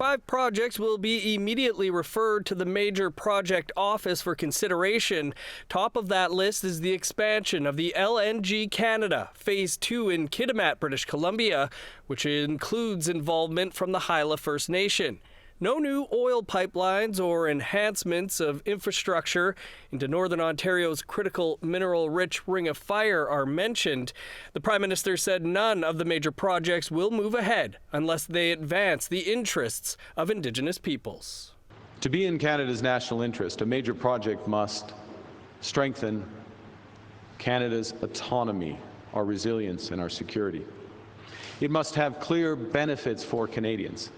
5 projects will be immediately referred to the Major Project Office for consideration. Top of that list is the expansion of the LNG Canada Phase 2 in Kitimat, British Columbia, which includes involvement from the Haida First Nation. No new oil pipelines or enhancements of infrastructure into Northern Ontario's critical mineral-rich Ring of Fire are mentioned. The Prime Minister said none of the major projects will move ahead unless they advance the interests of Indigenous peoples. To be in Canada's national interest, a major project must strengthen Canada's autonomy, our resilience, and our security. It must have clear benefits for Canadians.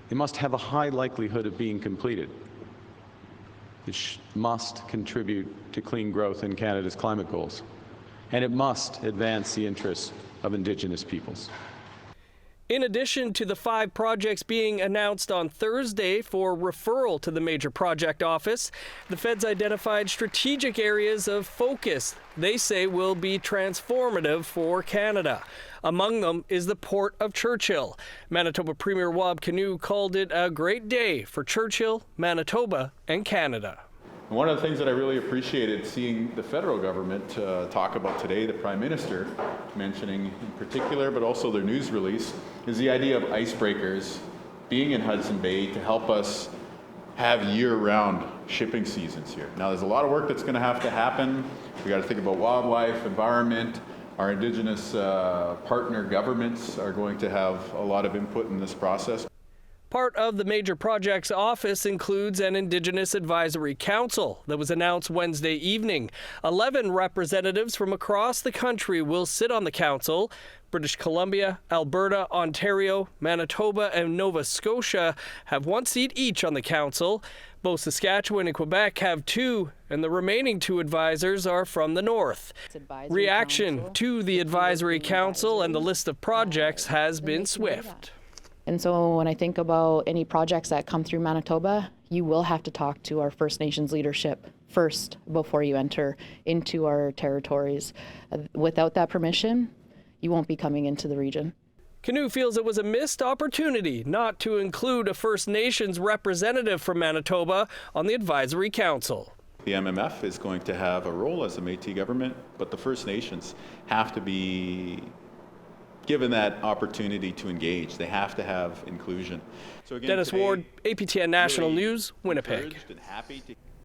It must have a high likelihood of being completed. It must contribute to clean growth in Canada's climate goals. And it must advance the interests of Indigenous peoples. In addition to the 5 projects being announced on Thursday for referral to the Major Project Office, the feds identified strategic areas of focus they say will be transformative for Canada. Among them is the Port of Churchill. Manitoba Premier Wab Kinew called it a great day for Churchill, Manitoba, and Canada. One of the things that I really appreciated seeing the federal government talk about today, the Prime Minister mentioning in particular, but also their news release, is the idea of icebreakers being in Hudson Bay to help us have year-round shipping seasons here. Now, there's a lot of work that's going to have to happen. We got to think about wildlife, environment. Our Indigenous partner governments are going to have a lot of input in this process. Part of the Major Projects Office includes an Indigenous Advisory Council that was announced Wednesday evening. 11 representatives from across the country will sit on the council. British Columbia, Alberta, Ontario, Manitoba, and Nova Scotia have 1 seat each on the council. Both Saskatchewan and Quebec have 2, and the remaining 2 advisors are from the north. Reaction to the Advisory Council and the list of projects has been swift. And so when I think about any projects that come through Manitoba, you will have to talk to our First Nations leadership first before you enter into our territories. Without that permission, you won't be coming into the region. Kinew feels it was a missed opportunity not to include a First Nations representative from Manitoba on the Advisory Council. The MMF is going to have a role as a Métis government, but the First Nations have to be given that opportunity to engage. They have to have inclusion. So again, Dennis today, Ward, APTN National really News, Winnipeg.